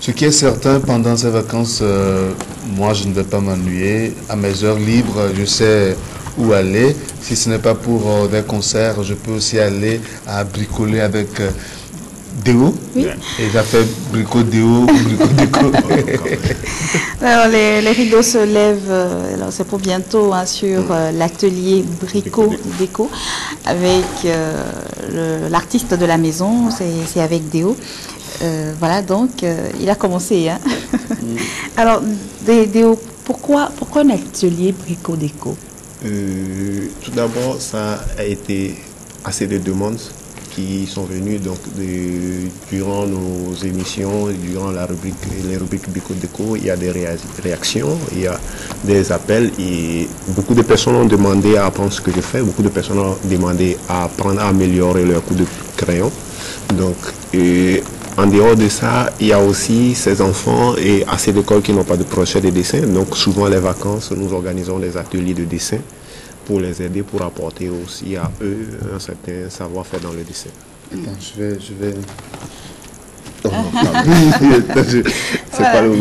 Ce qui est certain, pendant ces vacances, moi, je ne vais pas m'ennuyer. À mes heures libres, je sais où aller. Si ce n'est pas pour des concerts, je peux aussi aller à bricoler avec Déo. Oui. Et j'ai fait brico-déo, brico-déco. Alors, les rideaux se lèvent, c'est pour bientôt hein, sur l'atelier Brico Déco avec l'artiste de la maison, c'est avec Déo. Voilà, donc il a commencé. Hein. Alors, Déo, pourquoi un atelier Brico Déco? Tout d'abord, ça a été assez de demandes qui sont venues donc durant nos émissions, durant les rubriques Brico Déco. Il y a des réactions, il y a des appels et beaucoup de personnes ont demandé à apprendre ce que je fais. Beaucoup de personnes ont demandé à apprendre à améliorer leur coup de crayon. Donc, en dehors de ça, il y a aussi ces enfants et assez d'écoles qui n'ont pas de projet de dessin. Donc, souvent les vacances, nous organisons des ateliers de dessin pour les aider, pour apporter aussi à eux un certain savoir-faire dans le dessin. Je vais...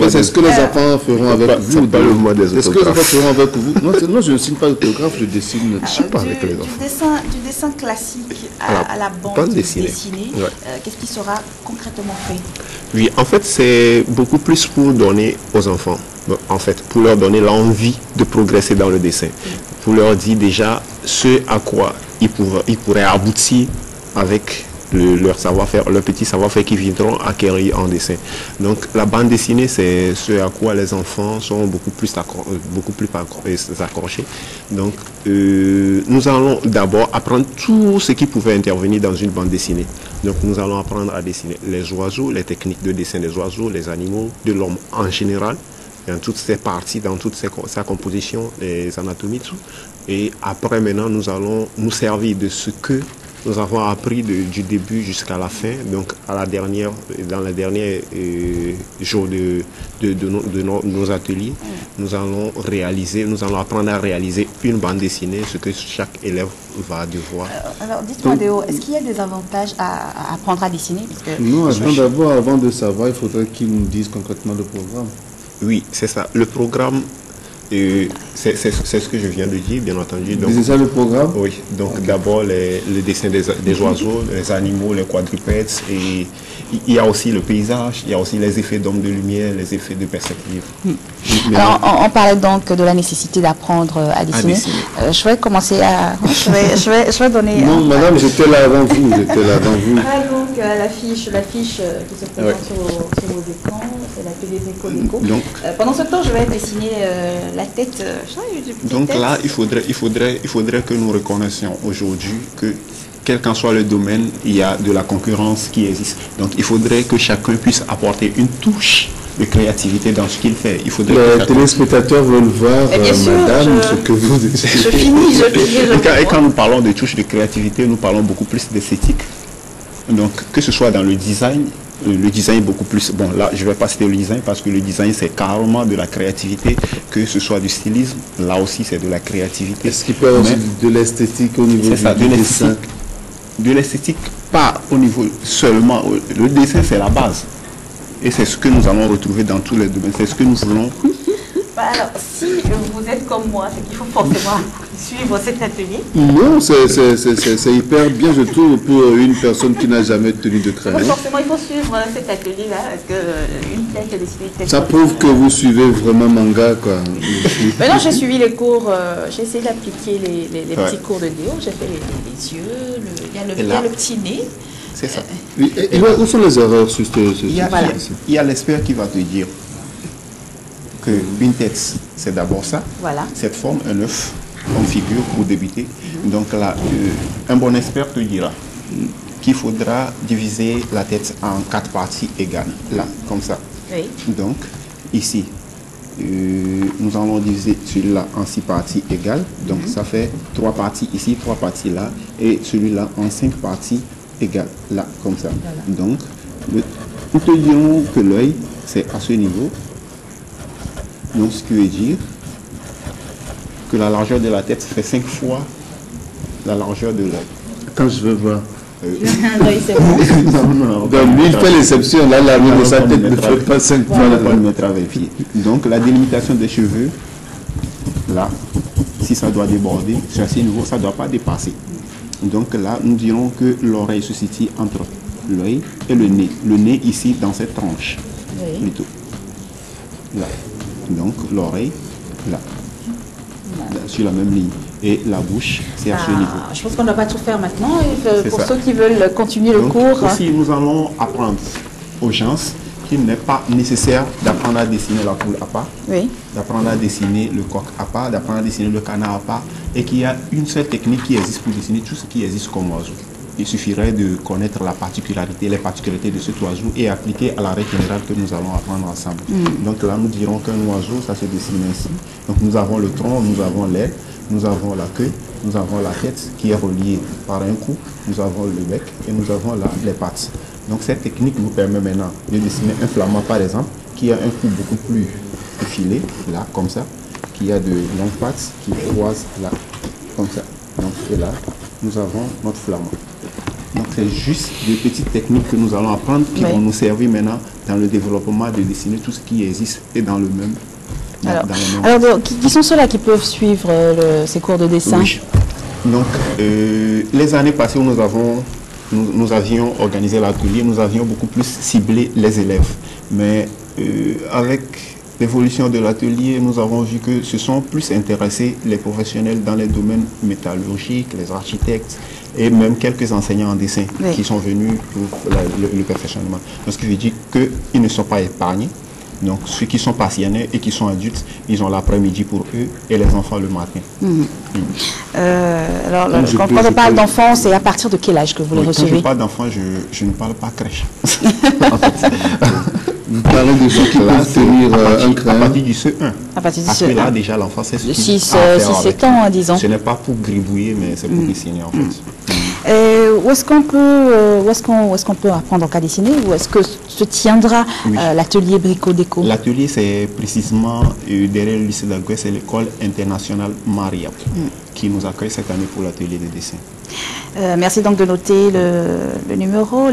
C'est ce que les enfants feront avec vous. C'est pas le mot des Est-ce que les enfants feront avec vous? Non, je ne signe pas l'autographe, je dessine. Je suis pas avec les enfants. Du dessin classique à la bande dessinée, ouais. Qu'est-ce qui sera concrètement fait? Oui, en fait, c'est beaucoup plus pour donner aux enfants, en fait, pour leur donner l'envie de progresser dans le dessin, pour leur dire déjà ce à quoi ils pourraient aboutir avec leur savoir-faire, leur petit savoir-faire qu'ils viendront acquérir en dessin. Donc la bande dessinée, c'est ce à quoi les enfants sont beaucoup plus accrochés. Donc nous allons d'abord apprendre tout ce qui pouvait intervenir dans une bande dessinée. Donc nous allons apprendre à dessiner les oiseaux, les techniques de dessin des oiseaux, les animaux, de l'homme en général, dans toutes ses parties, dans toute sa composition, les anatomies, tout. Et après maintenant, nous allons nous servir de ce que nous avons appris du début jusqu'à la fin, donc dans les derniers jours de nos ateliers, nous allons apprendre à réaliser une bande dessinée, ce que chaque élève va devoir. Alors dites-moi Déo, est-ce qu'il y a des avantages à apprendre à dessiner? Non, avant de savoir, il faudrait qu'ils nous disent concrètement le programme. Oui, c'est ça. Le programme, c'est ce que je viens de dire, bien entendu. C'est ça le programme? Oui, donc okay. D'abord le dessin des oiseaux, les animaux, les quadrupèdes, et il y a aussi le paysage, il y a aussi les effets d'onde de lumière, les effets de perspective. Alors on parlait donc de la nécessité d'apprendre à dessiner. Je vais commencer à... Je vais donner... Non, madame, j'étais là avant vous. Ah, donc l'affiche qui se présente sur vos écrans, c'est l'atelier Brico Déco. Pendant ce temps, je vais dessiner la tête. Donc là, il faudrait que nous reconnaissions aujourd'hui que quel qu'en soit le domaine, il y a de la concurrence qui existe. Donc il faudrait que chacun puisse apporter une touche de créativité dans ce qu'il fait. Les téléspectateurs veulent voir, madame, ce que vous dites. Je finis. Et quand nous parlons de touche de créativité, nous parlons beaucoup plus d'esthétique. Donc que ce soit dans le design est beaucoup plus... Bon, là, je ne vais pas citer le design parce que le design, c'est carrément de la créativité, que ce soit du stylisme, là aussi, c'est de la créativité. Est-ce qu'il peut y avoir aussi de l'esthétique au niveau du dessin? De l'esthétique, pas au niveau seulement... Le dessin, c'est la base. Et c'est ce que nous allons retrouver dans tous les domaines. C'est ce que nous voulons... Alors, si vous êtes comme moi, c'est qu'il faut forcément suivre cet atelier. Non, c'est hyper bien, je trouve, pour une personne qui n'a jamais tenu de crayon. Forcément, il faut suivre cet atelier-là, parce qu'une tête dessinée... Ça prouve que vous suivez vraiment manga, quoi. Mais non, j'ai suivi les cours, j'ai essayé d'appliquer les petits cours de Déo. J'ai fait les yeux, il y a le petit nez. C'est ça. Et où sont les erreurs sur ce Il y a l'expert qui va te dire qu'une tête, c'est d'abord ça, cette forme, un œuf, comme figure pour débuter. Donc là, un bon expert te dira qu'il faudra diviser la tête en 4 parties égales, là, comme ça. Oui. Donc, ici, nous allons diviser celui-là en 6 parties égales. Donc, ça fait 3 parties ici, 3 parties là, et celui-là en 5 parties égales, là, comme ça. Voilà. Donc, nous te dirons que l'œil, c'est à ce niveau. Donc, ce qui veut dire que la largeur de la tête fait 5 fois la largeur de l'œil. Quand je veux voir. Oui, c'est bon. Donc lui, il fait l'exception. Là, la rue de sa tête ne fait pas 5 On va pas le mettre à vérifier. Donc la délimitation des cheveux, là, si ça doit déborder, sur ces niveaux, ça ne doit pas dépasser. Donc là, nous dirons que l'oreille se situe entre l'œil et le nez. Le nez ici, dans cette tranche, Oui. plutôt. Là. Donc l'oreille, là. Là, sur la même ligne. Et la bouche, c'est à ce niveau. Je pense qu'on ne va pas tout faire maintenant. Et C'est pour ça. ceux qui veulent continuer le Donc, cours, aussi, nous allons apprendre aux gens qu'il n'est pas nécessaire d'apprendre à dessiner la poule à part, oui. d'apprendre à dessiner le coq à part, d'apprendre à dessiner le canard à part, et qu'il y a une seule technique qui existe pour dessiner tout ce qui existe comme oiseau. Il suffirait de connaître les particularités de cet oiseau et appliquer à la règle générale que nous allons apprendre ensemble. Donc là, nous dirons qu'un oiseau, ça se dessine ainsi. Donc nous avons le tronc, nous avons l'aile, nous avons la queue, nous avons la tête qui est reliée par un cou, nous avons le bec et nous avons là les pattes. Donc cette technique nous permet maintenant de dessiner un flamand par exemple, qui a un cou beaucoup plus effilé, là, comme ça, qui a de longues pattes qui croisent là, comme ça. Donc et là, nous avons notre flamand. Donc c'est juste des petites techniques que nous allons apprendre qui vont nous servir maintenant dans le développement de dessiner tout ce qui existe et dans le même. Alors, qui sont ceux-là qui peuvent suivre ces cours de dessin? Oui. Donc les années passées où nous avions organisé l'atelier, nous avions beaucoup plus ciblé les élèves. Mais avec l'évolution de l'atelier, nous avons vu que se sont plus intéressés les professionnels dans les domaines métallurgiques, les architectes et même quelques enseignants en dessin qui sont venus pour le perfectionnement. Donc ce qui veut dire qu'ils ne sont pas épargnés. Donc ceux qui sont passionnés et qui sont adultes, ils ont l'après-midi pour eux et les enfants le matin. Alors quand on parle d'enfants, c'est à partir de quel âge que vous les recevez? Quand je parle d'enfants, je ne parle pas crèche. Vous parlez de ceux qui peuvent tenir un crayon. À partir du CE1. À partir du Parce CE1. que là, déjà, l'enfant, c'est ce 6-7 ans, disons. Ce n'est pas pour gribouiller, mais c'est pour dessiner, en fait. Où est-ce qu'on peut apprendre à dessiner? Où est-ce que se tiendra l'atelier Brico-Déco? L'atelier, c'est précisément derrière le lycée d'Agoué, c'est l'école internationale Mariam qui nous accueille cette année pour l'atelier de dessin. Merci donc de noter les numéros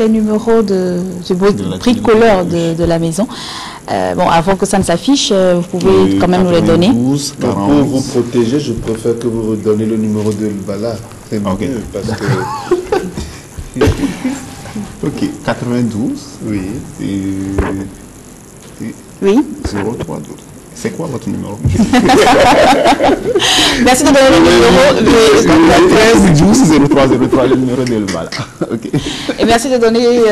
du bricoleur de la maison. Bon, avant que ça ne s'affiche, vous pouvez quand même nous les donner. 12, pour vous protéger, je préfère que vous redonnez le numéro de Bala. C'est mieux parce que... Ok, 92. Oui. Oui. 032. C'est quoi votre numéro? Merci de donner le numéro. 13 12 0303, le numéro de Bala. Okay. Et merci de donner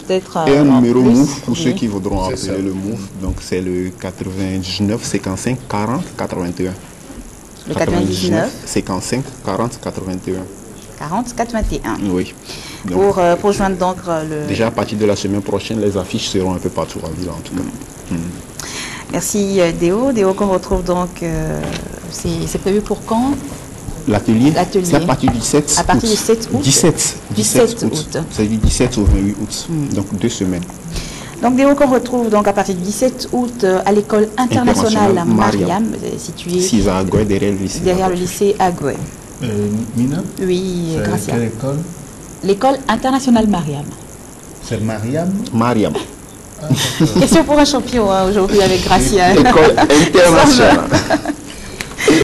peut-être un numéro MOUF pour ceux qui voudront appeler le MOUF. Donc c'est le 99 55 40 81. Le 99 55 40 81. 40 81. Oui. Donc, pour joindre donc Déjà à partir de la semaine prochaine, les affiches seront un peu partout en ville en tout cas. Merci Déo. Déo qu'on retrouve donc, c'est prévu pour quand? L'atelier, c'est à partir du 7 août. À partir du 7 août 17 août. C'est du 17 au 28 août, donc 2 semaines. Donc Déo qu'on retrouve donc à partir du 17 août à l'école internationale Mariam, située 6 à Agoué, derrière le lycée Agoué. Mina? Oui, Gracia. Quelle école? L'école internationale Mariam. C'est Mariam? Mariam. Question pour un champion aujourd'hui avec Gracia. École internationale.